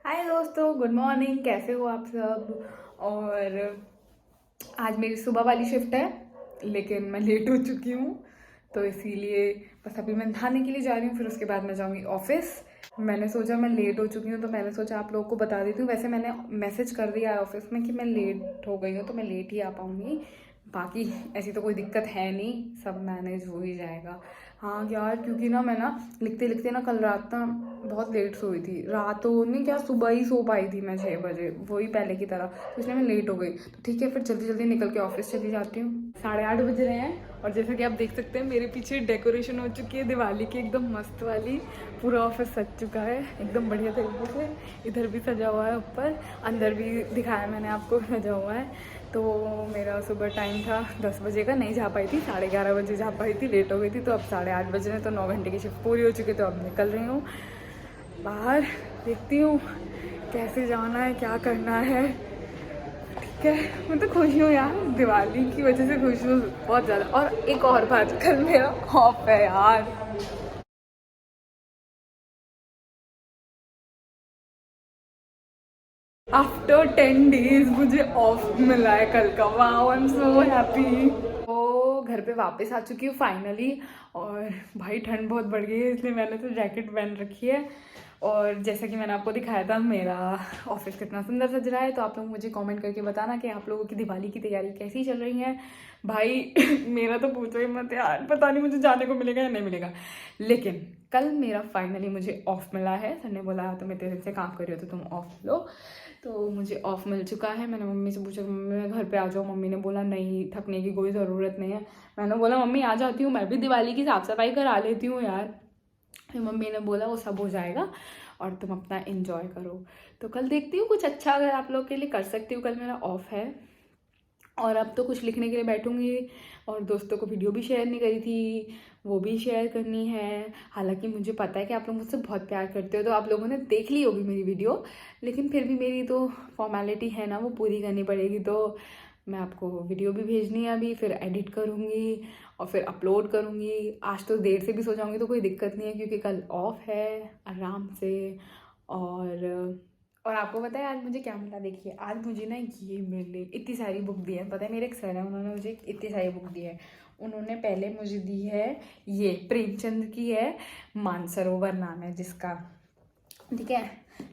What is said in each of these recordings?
हाय दोस्तों, good morning. कैसे हो आप सब। और आज मेरी सुबह वाली शिफ्ट है, लेकिन मैं लेट हो चुकी हूँ, तो इसीलिए बस अभी मैं नहाने के लिए जा रही हूँ, फिर उसके बाद मैं जाऊँगी ऑफिस। मैंने सोचा मैं लेट हो चुकी हूँ, तो मैंने सोचा आप लोगों को बता देती हूँ। वैसे मैंने मैसेज कर दिया है ऑफिस में कि मैं लेट हो गई हूँ, तो मैं लेट ही आ पाऊँगी। बाकी ऐसी तो कोई दिक्कत है नहीं, सब मैनेज हो ही जाएगा। हाँ यार, क्योंकि ना मैं ना लिखते लिखते ना कल रात ना बहुत लेट सोई थी। रात हो नहीं, क्या सुबह ही सो पाई थी मैं 6 बजे, वही पहले की तरह, तो इसलिए मैं लेट हो गई। तो ठीक है, फिर जल्दी जल्दी निकल के ऑफिस चली जाती हूँ। 8:30 बज रहे हैं और जैसा कि आप देख सकते हैं मेरे पीछे डेकोरेशन हो चुकी है दिवाली की, एकदम मस्त वाली। पूरा ऑफिस सज चुका है एकदम बढ़िया तरीके से। इधर भी सजा हुआ है, ऊपर अंदर भी दिखाया मैंने आपको, सजा हुआ है। तो मेरा सुबह टाइम था 10 बजे का, नहीं जा पाई थी, 11:30 बजे जा पाई थी, लेट हो गई थी। तो अब 8:30 बज रहे हैं, तो 9 घंटे की शिफ्ट पूरी हो चुकी है, तो अब निकल रही हूँ बाहर। देखती हूँ कैसे जाना है, क्या करना है। ठीक है, मैं तो खुश हूँ यार, दिवाली की वजह से खुश हूँ बहुत ज़्यादा। और एक और बात, कल मेरा ऑफ है यार। आफ्टर 10 डेज मुझे ऑफ मिला है कल का। Wow, I am so happy. तो घर पे वापस आ चुकी हूँ फाइनली। और भाई ठंड बहुत बढ़ गई है, इसलिए मैंने तो जैकेट पहन रखी है। और जैसा कि मैंने आपको दिखाया था, मेरा ऑफिस कितना सुंदर सज रहा है। तो आप लोग मुझे कमेंट करके बताना कि आप लोगों की दिवाली की तैयारी कैसी चल रही है। भाई मेरा तो पूछो ही मत यार, पता नहीं मुझे जाने को मिलेगा या नहीं मिलेगा। लेकिन कल मेरा फाइनली मुझे ऑफ मिला है। सर ने बोला तुम इतने दिन से काम कर रही हो तो तुम ऑफ लो। तो मुझे ऑफ मिल चुका है। मैंने मम्मी से पूछा, मम्मी मैं घर पे आ जाऊँ। मम्मी ने बोला नहीं, थकने की कोई ज़रूरत नहीं है। मैंने बोला मम्मी आ जाती हूँ, मैं भी दिवाली की साफ़ सफाई करा लेती हूँ यार। फिर मम्मी ने बोला वो सब हो जाएगा और तुम अपना एंजॉय करो। तो कल देखती हूँ कुछ अच्छा अगर आप लोग के लिए कर सकती हूँ। कल मेरा ऑफ है। और अब तो कुछ लिखने के लिए बैठूंगी। और दोस्तों को वीडियो भी शेयर नहीं करी थी, वो भी शेयर करनी है। हालांकि मुझे पता है कि आप लोग मुझसे बहुत प्यार करते हो, तो आप लोगों ने देख ली होगी मेरी वीडियो। लेकिन फिर भी मेरी तो फॉर्मेलिटी है ना, वो पूरी करनी पड़ेगी। तो मैं आपको वीडियो भी भेजनी है अभी, फिर एडिट करूँगी और फिर अपलोड करूँगी। आज तो देर से भी सो जाऊँगी तो कोई दिक्कत नहीं है, क्योंकि कल ऑफ है आराम से। और आपको पता है आज मुझे क्या मिला। देखिए आज मुझे ना ये मिले, इतनी सारी बुक दी है। पता है मेरे एक सर है, उन्होंने मुझे इतनी सारी बुक दी है। उन्होंने पहले मुझे दी है, ये प्रेमचंद की है, मानसरोवर नाम है जिसका, ठीक है।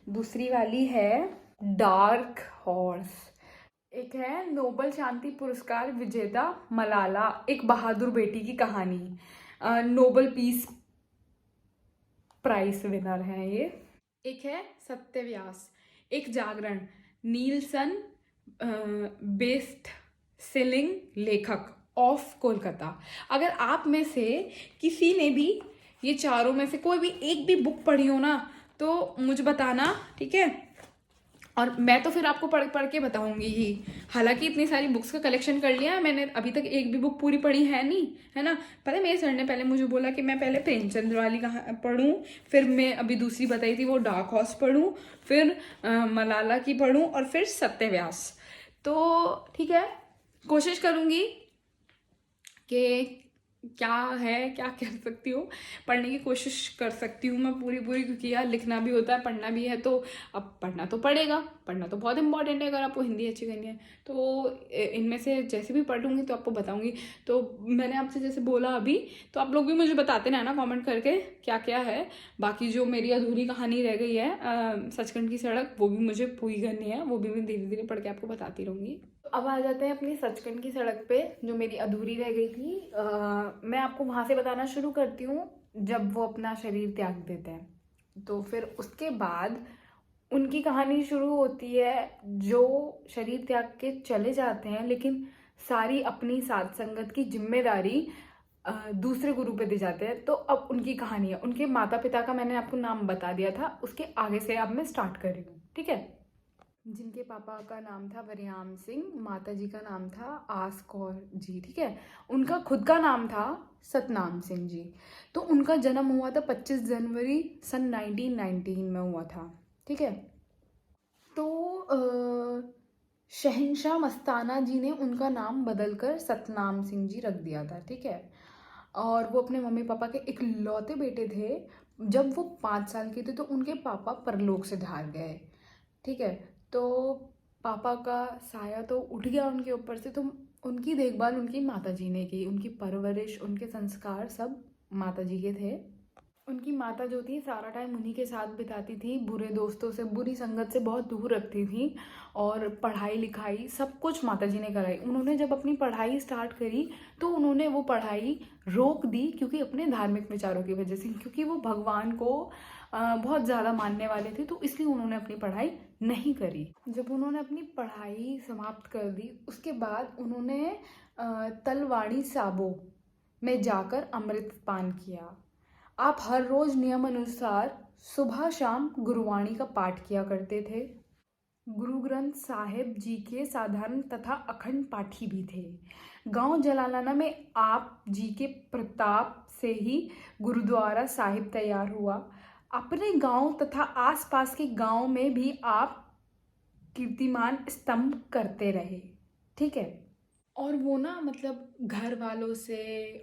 दूसरी वाली है डार्क हॉर्स। एक है नोबल शांति पुरस्कार विजेता मलाला, एक बहादुर बेटी की कहानी, नोबल पीस प्राइज विनर है ये। एक है सत्यव्यास, एक जागरण, नीलसन बेस्ट सेलिंग लेखक ऑफ कोलकाता। अगर आप में से किसी ने भी ये चारों में से कोई भी एक भी बुक पढ़ी हो ना, तो मुझे बताना, ठीक है। और मैं तो फिर आपको पढ़ पढ़ के बताऊंगी ही। हालांकि इतनी सारी बुक्स का कलेक्शन कर लिया है मैंने, अभी तक एक भी बुक पूरी पढ़ी है नहीं, है ना। पता है मेरे सर ने पहले मुझे बोला कि मैं पहले प्रेमचंद वाली कहाँ पढ़ूं, फिर मैं अभी दूसरी बताई थी वो डार्क हॉर्स पढ़ूं, फिर मलाला की पढ़ूं और फिर सत्यव्यास। तो ठीक है, कोशिश करूंगी कि क्या है, क्या कर सकती हूँ, पढ़ने की कोशिश कर सकती हूँ मैं पूरी पूरी। क्योंकि यार लिखना भी होता है, पढ़ना भी है, तो अब पढ़ना तो पड़ेगा। पढ़ना तो बहुत इंपॉर्टेंट है अगर आपको हिंदी अच्छी करनी है। तो इनमें से जैसे भी पढ़ लूँगी तो आपको बताऊँगी। तो मैंने आपसे जैसे बोला अभी, तो आप लोग भी मुझे बताते रहना कमेंट करके क्या क्या है। बाकी जो मेरी अधूरी कहानी रह गई है सचखंड की सड़क, वो भी मुझे पूरी करनी है, वो भी मैं धीरे धीरे पढ़ के आपको बताती रहूँगी। अब आ जाते हैं अपनी सचखंड की सड़क पे, जो मेरी अधूरी रह गई थी। मैं आपको वहाँ से बताना शुरू करती हूँ जब वो अपना शरीर त्याग देते हैं। तो फिर उसके बाद उनकी कहानी शुरू होती है, जो शरीर त्याग के चले जाते हैं, लेकिन सारी अपनी साथ संगत की जिम्मेदारी दूसरे गुरु पे दे जाते हैं। तो अब उनकी कहानी है। उनके माता पिता का मैंने आपको नाम बता दिया था, उसके आगे से अब मैं स्टार्ट कर रही हूँ, ठीक है। जिनके पापा का नाम था वरियाम सिंह, माता जी का नाम था आस कौर जी, ठीक है। उनका खुद का नाम था सतनाम सिंह जी। तो उनका जन्म हुआ था 25 जनवरी सन 1919 में हुआ था, ठीक है। तो शहंशाह मस्ताना जी ने उनका नाम बदलकर सतनाम सिंह जी रख दिया था, ठीक है। और वो अपने मम्मी पापा के इकलौते बेटे थे। जब वो 5 साल के थे तो उनके पापा परलोक से धार गए। ठीक है। तो पापा का साया तो उठ गया उनके ऊपर से, तो उनकी देखभाल उनकी माताजी ने की, उनकी परवरिश, उनके संस्कार सब माताजी के थे। उनकी माता जो थी सारा टाइम उन्हीं के साथ बिताती थी, बुरे दोस्तों से, बुरी संगत से बहुत दूर रखती थी, और पढ़ाई लिखाई सब कुछ माताजी ने कराई। उन्होंने जब अपनी पढ़ाई स्टार्ट करी तो उन्होंने वो पढ़ाई रोक दी, क्योंकि अपने धार्मिक विचारों की वजह से, क्योंकि वो भगवान को बहुत ज़्यादा मानने वाले थे, तो इसलिए उन्होंने अपनी पढ़ाई नहीं करी। जब उन्होंने अपनी पढ़ाई समाप्त कर दी उसके बाद उन्होंने तलवाड़ी साबो में जाकर अमृत पान किया। आप हर रोज नियम अनुसार सुबह शाम गुरुवाणी का पाठ किया करते थे। गुरु ग्रंथ साहिब जी के साधारण तथा अखंड पाठी भी थे। गांव जलालाना में आप जी के प्रताप से ही गुरुद्वारा साहिब तैयार हुआ। अपने गांव तथा आसपास के गांव में भी आप कीर्तिमान स्तंभ करते रहे। ठीक है। और वो ना मतलब घर वालों से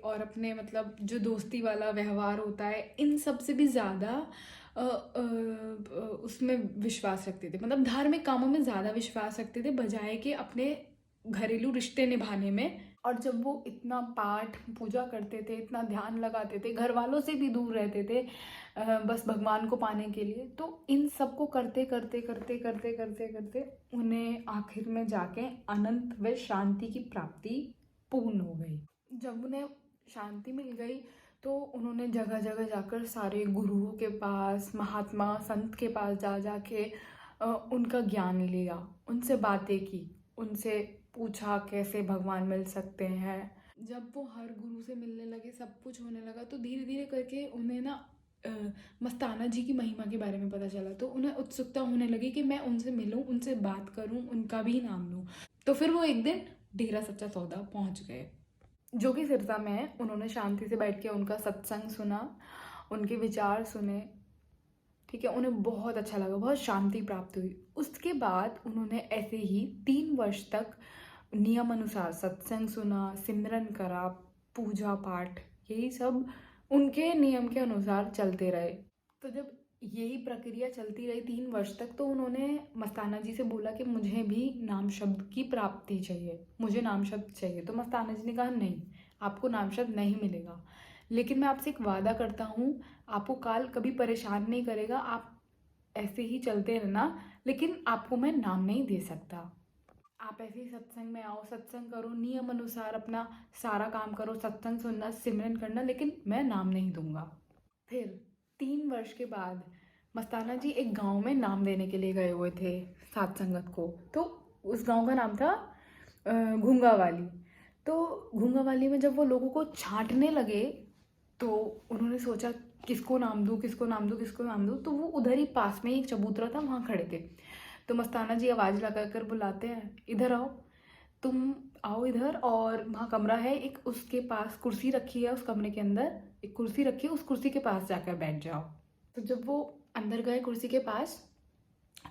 और अपने मतलब जो दोस्ती वाला व्यवहार होता है इन सब से भी ज़्यादा उसमें विश्वास रखते थे, मतलब धार्मिक कामों में ज़्यादा विश्वास रखते थे बजाय कि अपने घरेलू रिश्ते निभाने में। और जब वो इतना पाठ पूजा करते थे, इतना ध्यान लगाते थे, घर वालों से भी दूर रहते थे बस भगवान को पाने के लिए, तो इन सब को करते करते करते करते करते करते उन्हें आखिर में जाके अनंत व शांति की प्राप्ति पूर्ण हो गई। जब उन्हें शांति मिल गई तो उन्होंने जगह जगह जाकर सारे गुरुओं के पास, महात्मा संत के पास जा जाके उनका ज्ञान लिया, उनसे बातें की, उनसे पूछा कैसे भगवान मिल सकते हैं। जब वो हर गुरु से मिलने लगे, सब कुछ होने लगा, तो धीरे धीरे करके उन्हें ना मस्ताना जी की महिमा के बारे में पता चला, तो उन्हें उत्सुकता होने लगी कि मैं उनसे मिलूं, उनसे बात करूं, उनका भी नाम लूं। तो फिर वो एक दिन डेरा सच्चा सौदा पहुंच गए, जो कि सिरसा में है। उन्होंने शांति से बैठ के उनका सत्संग सुना, उनके विचार सुने। ठीक है। उन्हें बहुत अच्छा लगा, बहुत शांति प्राप्त हुई। उसके बाद उन्होंने ऐसे ही 3 वर्ष तक नियम अनुसार सत्संग सुना, सिमरन करा, पूजा पाठ, यही सब उनके नियम के अनुसार चलते रहे। तो जब यही प्रक्रिया चलती रही 3 वर्ष तक, तो उन्होंने मस्ताना जी से बोला कि मुझे भी नाम शब्द की प्राप्ति चाहिए, मुझे नाम शब्द चाहिए। तो मस्ताना जी ने कहा नहीं, आपको नाम शब्द नहीं मिलेगा, लेकिन मैं आपसे एक वादा करता हूँ, आपको काल कभी परेशान नहीं करेगा, आप ऐसे ही चलते रहना, लेकिन आपको मैं नाम नहीं दे सकता। आप ऐसे ही सत्संग में आओ, सत्संग करो, नियम अनुसार अपना सारा काम करो, सत्संग सुनना, सिमरन करना, लेकिन मैं नाम नहीं दूंगा। फिर 3 वर्ष के बाद मस्ताना जी एक गांव में नाम देने के लिए गए हुए थे सात संगत को। तो उस गांव का नाम था घुंगावाली। तो घुंगावाली में जब वो लोगों को छांटने लगे तो उन्होंने सोचा किसको नाम दूँ, किसको नाम दूँ, किसको नाम दूँ। तो वो उधर ही पास में एक चबूतरा था, वहाँ खड़े थे। तो मस्ताना जी आवाज़ लगा कर बुलाते हैं, इधर आओ, तुम आओ इधर। और वहाँ कमरा है एक, उसके पास कुर्सी रखी है, उस कमरे के अंदर एक कुर्सी रखी है, उस कुर्सी के पास जाकर बैठ जाओ। तो जब वो अंदर गए कुर्सी के पास,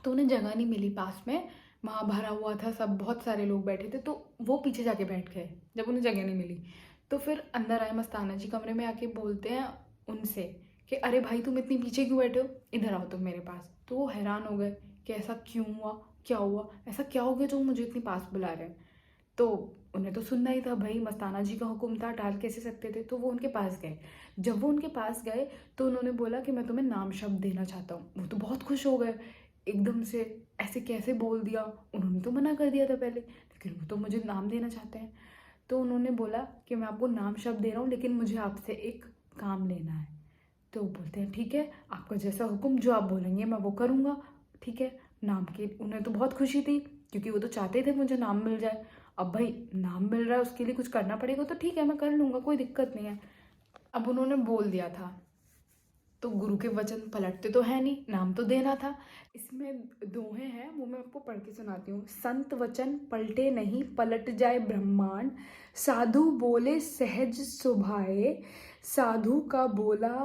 तो उन्हें जगह नहीं मिली पास में, वहाँ भरा हुआ था सब, बहुत सारे लोग बैठे थे, तो वो पीछे जाके बैठ गए जब उन्हें जगह नहीं मिली। तो फिर अंदर आए मस्ताना जी, कमरे में आके बोलते हैं उनसे कि अरे भाई तुम इतनी पीछे क्यों बैठे हो, इधर आओ तुम मेरे पास। तो वो हैरान हो गए कि ऐसा क्यों हुआ, क्या हुआ, ऐसा क्या हो गया जो मुझे इतनी पास बुला रहे हैं। तो उन्हें तो सुनना ही था भाई, मस्ताना जी का हुक्म था, टाल कैसे सकते थे। तो वो उनके पास गए। जब वो उनके पास गए तो उन्होंने बोला कि मैं तुम्हें नाम शब्द देना चाहता हूँ। वो तो बहुत खुश हो गए, एकदम से ऐसे कैसे बोल दिया, उन्होंने तो मना कर दिया था पहले, लेकिन वो तो मुझे नाम देना चाहते हैं। तो उन्होंने बोला कि मैं आपको नाम शब्द दे रहा हूँ, लेकिन मुझे आपसे एक काम लेना है। तो वो बोलते हैं ठीक है, आपका जैसा हुक्म, जो आप बोलेंगे मैं वो करूँगा। ठीक है। नाम की उन्हें तो बहुत खुशी थी, क्योंकि वो तो चाहते थे मुझे नाम मिल जाए। अब भाई नाम मिल रहा है, उसके लिए कुछ करना पड़ेगा, तो ठीक है मैं कर लूँगा, कोई दिक्कत नहीं है। अब उन्होंने बोल दिया था तो गुरु के वचन पलटते तो है नहीं, नाम तो देना था। इसमें दोहे हैं, वो मैं आपको पढ़ के सुनाती हूँ। संत वचन पलटे नहीं, पलट जाए ब्रह्मांड, साधु बोले सहज सुभाए, साधु का बोला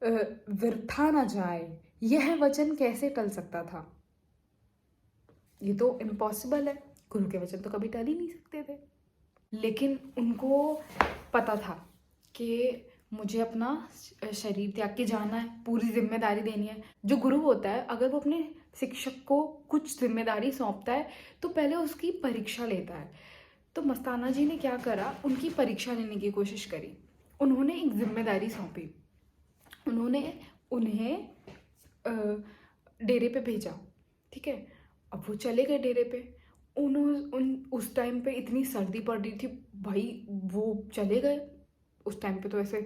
व्यर्था ना जाए, यह वचन कैसे टल सकता था। ये तो इम्पॉसिबल है, गुरु के वचन तो कभी टल ही नहीं सकते थे। लेकिन उनको पता था कि मुझे अपना शरीर त्याग के जाना है, पूरी जिम्मेदारी देनी है। जो गुरु होता है, अगर वो अपने शिक्षक को कुछ जिम्मेदारी सौंपता है तो पहले उसकी परीक्षा लेता है। तो मस्ताना जी ने क्या करा, उनकी परीक्षा लेने की कोशिश करी। उन्होंने एक जिम्मेदारी सौंपी, उन्होंने उन्हें डेरे पे भेजा, ठीक है। अब वो चले गए डेरे पे। उस टाइम पे इतनी सर्दी पड़ रही थी भाई, वो चले गए। उस टाइम पे तो ऐसे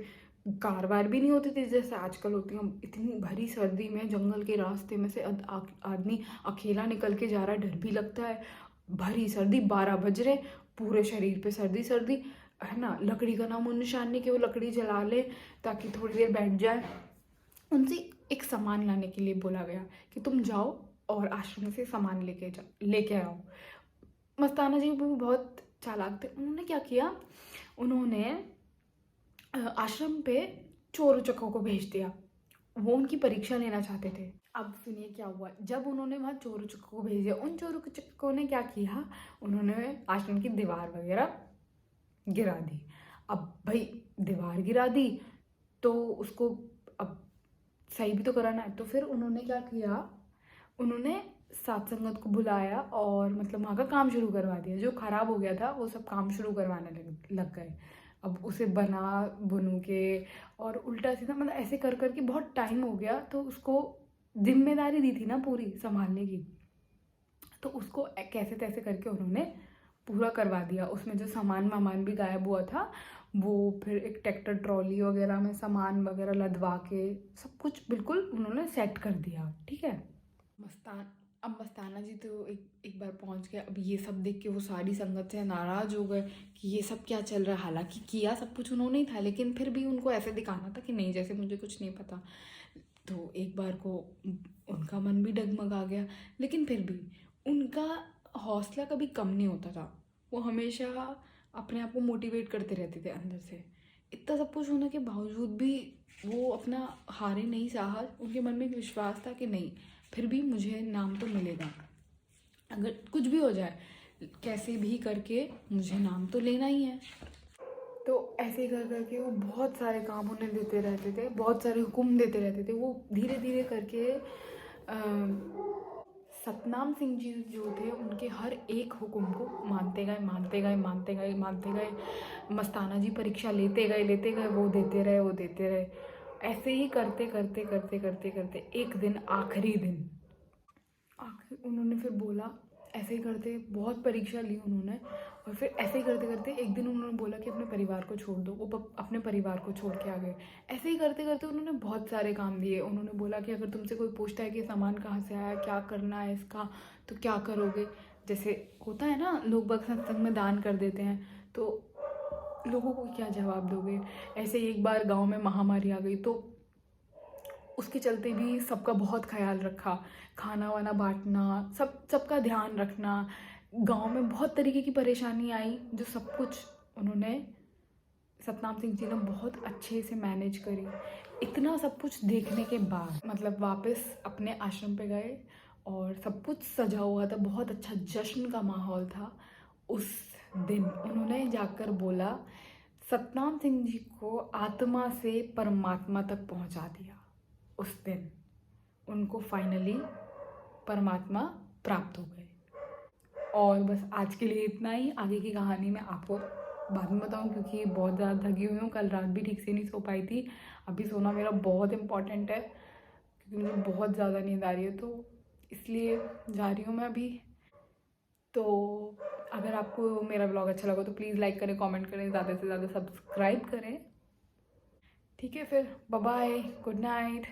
कार वार भी नहीं होती थी जैसे आजकल होती हैं। इतनी भरी सर्दी में जंगल के रास्ते में से आदमी अकेला निकल के जा रहा है, डर भी लगता है। भरी सर्दी, 12 बज रहे, पूरे शरीर पे सर्दी सर्दी है ना। लकड़ी का नामो निशान नहीं कि वो लकड़ी जला ले ताकि थोड़ी देर बैठ जाए। उनसे एक सामान लाने के लिए बोला गया कि तुम जाओ और आश्रम से सामान लेके आओ। मस्ताना जी भी बहुत चालाक थे। उन्होंने क्या किया, उन्होंने आश्रम पे चोर उचक्कों को भेज दिया। वो उनकी परीक्षा लेना चाहते थे। अब सुनिए क्या हुआ। जब उन्होंने वहाँ चोर उचक्कों को भेज दिया, उन चोर उचक्कों ने क्या किया, उन्होंने आश्रम की दीवार वगैरह गिरा दी। अब भाई दीवार गिरा दी तो उसको अब सही भी तो कराना है। तो फिर उन्होंने क्या किया, उन्होंने सात संगत को बुलाया और मतलब वहाँ का काम शुरू करवा दिया। जो खराब हो गया था वो सब काम शुरू करवाने लग गए। अब उसे बना बुनू के और उल्टा सीधा मतलब ऐसे कर करके बहुत टाइम हो गया। तो उसको जिम्मेदारी दी थी ना पूरी संभालने की, तो उसको कैसे तैसे करके उन्होंने पूरा करवा दिया। उसमें जो सामान भी गायब हुआ था वो फिर एक ट्रैक्टर ट्रॉली वगैरह में सामान वगैरह लदवा के सब कुछ बिल्कुल उन्होंने सेट कर दिया, ठीक है। अब मस्ताना जी तो एक बार पहुंच गए। अब ये सब देख के वो सारी संगत से नाराज़ हो गए कि ये सब क्या चल रहा है। हालांकि किया सब कुछ उन्होंने ही था, लेकिन फिर भी उनको ऐसे दिखाना था कि नहीं जैसे मुझे कुछ नहीं पता। तो एक बार को उनका मन भी डगमगा गया, लेकिन फिर भी उनका हौसला कभी कम नहीं होता था। वो हमेशा अपने आप को मोटिवेट करते रहते थे अंदर से। इतना सब कुछ होने के बावजूद भी वो अपना हारे नहीं साहस। उनके मन में एक विश्वास था कि नहीं फिर भी मुझे नाम तो मिलेगा, अगर कुछ भी हो जाए कैसे भी करके मुझे नाम तो लेना ही है। तो ऐसे ही कर करके वो बहुत सारे काम उन्हें देते रहते थे, बहुत सारे हुक्म देते रहते थे। वो धीरे धीरे करके सतनाम सिंह जी जो थे उनके हर एक हुक्म को मानते गए। मस्ताना जी परीक्षा लेते गए, वो देते रहे। ऐसे ही करते एक दिन आखिरी दिन उन्होंने फिर बोला, ऐसे ही करते बहुत परीक्षा ली उन्होंने। और फिर ऐसे ही करते करते एक दिन उन्होंने बोला कि अपने परिवार को छोड़ दो। वो अपने परिवार को छोड़ के आ गए। ऐसे ही करते करते उन्होंने बहुत सारे काम दिए। उन्होंने बोला कि अगर तुमसे कोई पूछता है कि सामान कहाँ से आया, क्या करना है इसका, तो क्या करोगे। जैसे होता है ना, लोग बग सत्संग में दान कर देते हैं तो लोगों को क्या जवाब दोगे। ऐसे ही एक बार गाँव में महामारी आ गई तो उसके चलते भी सबका बहुत ख्याल रखा, खाना वाना बांटना, सबका ध्यान रखना। गांव में बहुत तरीके की परेशानी आई जो सब कुछ उन्होंने सतनाम सिंह जी ने बहुत अच्छे से मैनेज करी। इतना सब कुछ देखने के बाद मतलब वापस अपने आश्रम पे गए और सब कुछ सजा हुआ था, बहुत अच्छा जश्न का माहौल था। उस दिन उन्होंने जाकर बोला, सतनाम सिंह जी को आत्मा से परमात्मा तक पहुंचा दिया। उस दिन उनको फाइनली परमात्मा प्राप्त हो गए। और बस आज के लिए इतना ही। आगे की कहानी मैं आपको बाद में बताऊँ क्योंकि बहुत ज़्यादा थकी हुई हूँ। कल रात भी ठीक से नहीं सो पाई थी। अभी सोना मेरा बहुत इम्पॉर्टेंट है क्योंकि मुझे बहुत ज़्यादा नींद आ रही है, तो इसलिए जा रही हूँ मैं अभी। तो अगर आपको मेरा ब्लॉग अच्छा लगा तो प्लीज़ लाइक करें, कमेंट करें, ज़्यादा से ज़्यादा सब्सक्राइब करें। ठीक है, फिर बाय बाय, गुड नाइट।